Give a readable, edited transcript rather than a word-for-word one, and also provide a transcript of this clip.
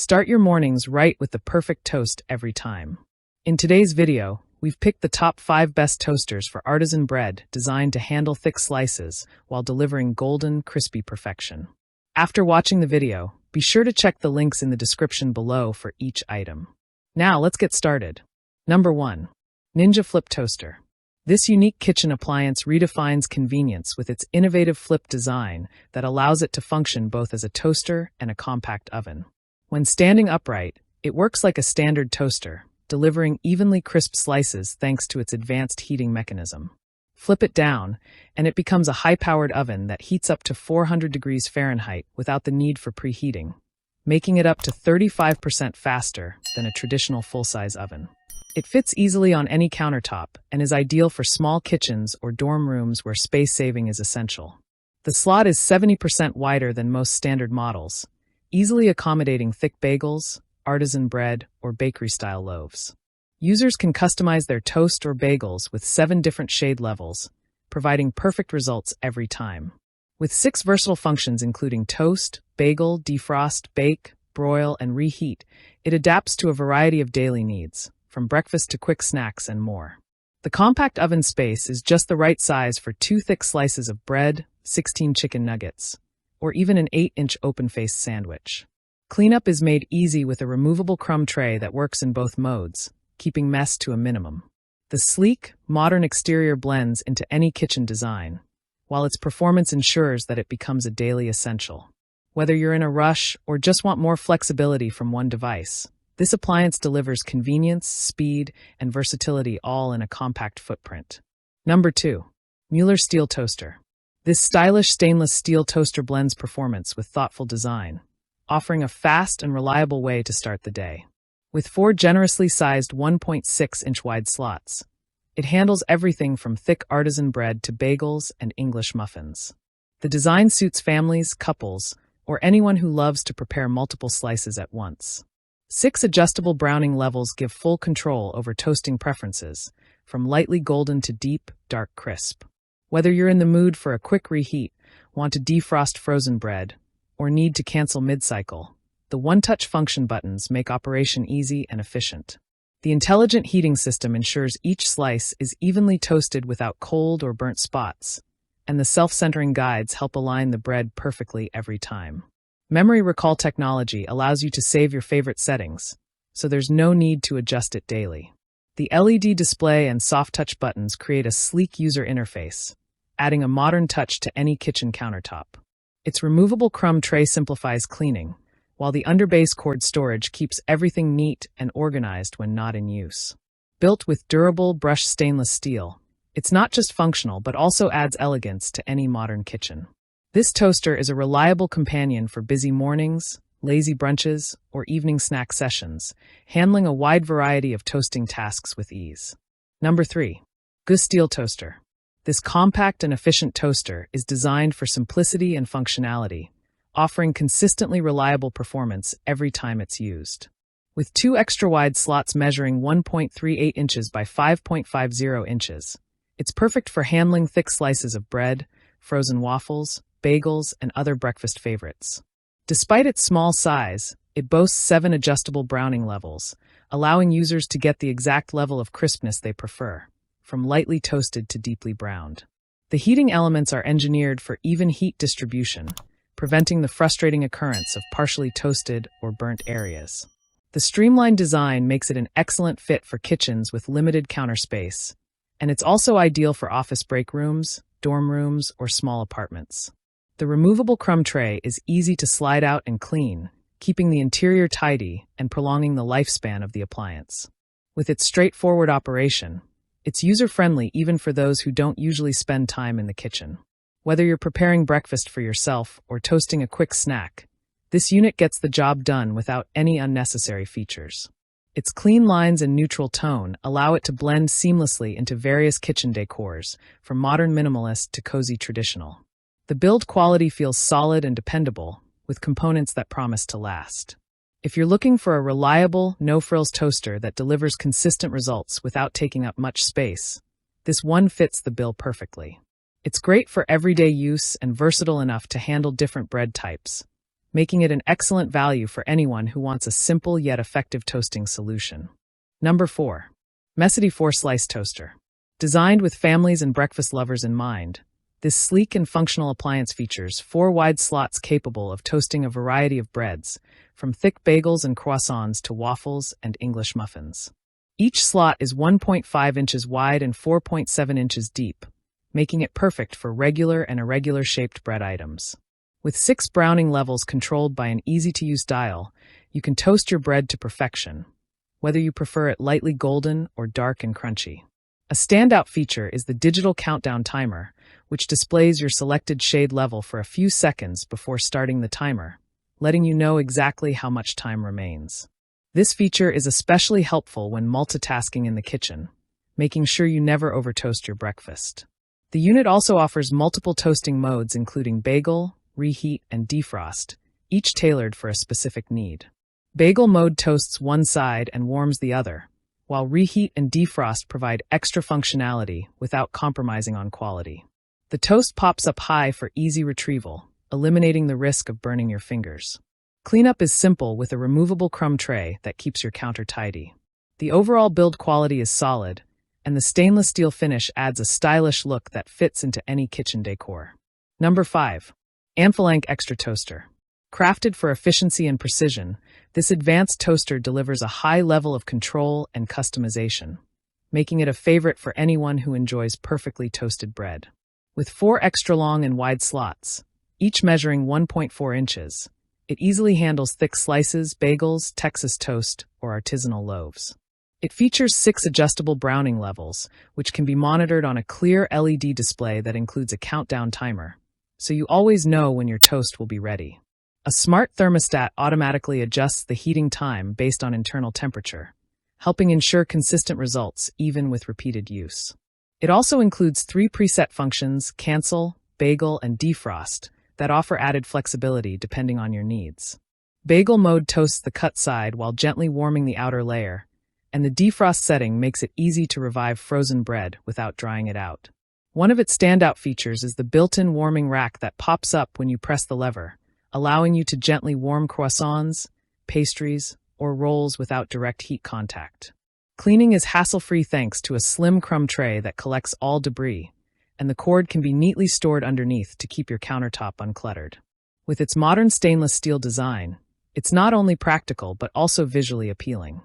Start your mornings right with the perfect toast every time. In today's video, we've picked the top 5 best toasters for artisan bread designed to handle thick slices while delivering golden, crispy perfection. After watching the video, be sure to check the links in the description below for each item. Now let's get started. Number 1. Ninja Flip Toaster. This unique kitchen appliance redefines convenience with its innovative flip design that allows it to function both as a toaster and a compact oven. When standing upright, it works like a standard toaster, delivering evenly crisp slices thanks to its advanced heating mechanism. Flip it down, and it becomes a high-powered oven that heats up to 400 degrees Fahrenheit without the need for preheating, making it up to 35% faster than a traditional full-size oven. It fits easily on any countertop and is ideal for small kitchens or dorm rooms where space saving is essential. The slot is 70% wider than most standard models, easily accommodating thick bagels, artisan bread, or bakery-style loaves. Users can customize their toast or bagels with 7 different shade levels, providing perfect results every time. With 6 versatile functions including toast, bagel, defrost, bake, broil, and reheat, it adapts to a variety of daily needs, from breakfast to quick snacks and more. The compact oven space is just the right size for 2 thick slices of bread, 16 chicken nuggets, or even an 8-inch open-faced sandwich. Cleanup is made easy with a removable crumb tray that works in both modes, keeping mess to a minimum. The sleek, modern exterior blends into any kitchen design, while its performance ensures that it becomes a daily essential. Whether you're in a rush or just want more flexibility from one device, this appliance delivers convenience, speed, and versatility all in a compact footprint. Number 2. Mueller Steel Toaster. This stylish stainless steel toaster blends performance with thoughtful design, offering a fast and reliable way to start the day. With 4 generously sized 1.6-inch wide slots, it handles everything from thick artisan bread to bagels and English muffins. The design suits families, couples, or anyone who loves to prepare multiple slices at once. 6 adjustable browning levels give full control over toasting preferences, from lightly golden to deep, dark crisp. Whether you're in the mood for a quick reheat, want to defrost frozen bread, or need to cancel mid-cycle, the one-touch function buttons make operation easy and efficient. The intelligent heating system ensures each slice is evenly toasted without cold or burnt spots, and the self-centering guides help align the bread perfectly every time. Memory recall technology allows you to save your favorite settings, so there's no need to adjust it daily. The LED display and soft-touch buttons create a sleek user interface, adding a modern touch to any kitchen countertop. Its removable crumb tray simplifies cleaning, while the underbase cord storage keeps everything neat and organized when not in use. Built with durable, brushed stainless steel, it's not just functional but also adds elegance to any modern kitchen. This toaster is a reliable companion for busy mornings, lazy brunches, or evening snack sessions, handling a wide variety of toasting tasks with ease. Number 3. Gus Steel Toaster. This compact and efficient toaster is designed for simplicity and functionality, offering consistently reliable performance every time it's used. With 2 extra-wide slots measuring 1.38 inches by 5.50 inches, it's perfect for handling thick slices of bread, frozen waffles, bagels, and other breakfast favorites. Despite its small size, it boasts 7 adjustable browning levels, allowing users to get the exact level of crispness they prefer, from lightly toasted to deeply browned. The heating elements are engineered for even heat distribution, preventing the frustrating occurrence of partially toasted or burnt areas. The streamlined design makes it an excellent fit for kitchens with limited counter space, and it's also ideal for office break rooms, dorm rooms, or small apartments. The removable crumb tray is easy to slide out and clean, keeping the interior tidy and prolonging the lifespan of the appliance. With its straightforward operation, it's user-friendly even for those who don't usually spend time in the kitchen. Whether you're preparing breakfast for yourself or toasting a quick snack, this unit gets the job done without any unnecessary features. Its clean lines and neutral tone allow it to blend seamlessly into various kitchen decors, from modern minimalist to cozy traditional. The build quality feels solid and dependable, with components that promise to last. If you're looking for a reliable, no-frills toaster that delivers consistent results without taking up much space, this one fits the bill perfectly. It's great for everyday use and versatile enough to handle different bread types, making it an excellent value for anyone who wants a simple yet effective toasting solution. Number 4. Mecity 4-Slice Toaster. Designed with families and breakfast lovers in mind, this sleek and functional appliance features 4 wide slots capable of toasting a variety of breads, from thick bagels and croissants to waffles and English muffins. Each slot is 1.5 inches wide and 4.7 inches deep, making it perfect for regular and irregular-shaped bread items. With 6 browning levels controlled by an easy-to-use dial, you can toast your bread to perfection, whether you prefer it lightly golden or dark and crunchy. A standout feature is the digital countdown timer, which displays your selected shade level for a few seconds before starting the timer, letting you know exactly how much time remains. This feature is especially helpful when multitasking in the kitchen, making sure you never overtoast your breakfast. The unit also offers multiple toasting modes including bagel, reheat, and defrost, each tailored for a specific need. Bagel mode toasts one side and warms the other, while reheat and defrost provide extra functionality without compromising on quality. The toast pops up high for easy retrieval, eliminating the risk of burning your fingers. Cleanup is simple with a removable crumb tray that keeps your counter tidy. The overall build quality is solid, and the stainless steel finish adds a stylish look that fits into any kitchen decor. Number 5. Anfilank Extra Toaster. Crafted for efficiency and precision, this advanced toaster delivers a high level of control and customization, making it a favorite for anyone who enjoys perfectly toasted bread. With 4 extra-long and wide slots, each measuring 1.4 inches, it easily handles thick slices, bagels, Texas toast, or artisanal loaves. It features 6 adjustable browning levels, which can be monitored on a clear LED display that includes a countdown timer, so you always know when your toast will be ready. A smart thermostat automatically adjusts the heating time based on internal temperature, helping ensure consistent results even with repeated use. It also includes 3 preset functions, cancel, bagel, and defrost, that offer added flexibility depending on your needs. Bagel mode toasts the cut side while gently warming the outer layer, and the defrost setting makes it easy to revive frozen bread without drying it out. One of its standout features is the built-in warming rack that pops up when you press the lever, allowing you to gently warm croissants, pastries, or rolls without direct heat contact. Cleaning is hassle-free thanks to a slim crumb tray that collects all debris, and the cord can be neatly stored underneath to keep your countertop uncluttered. With its modern stainless steel design, it's not only practical but also visually appealing.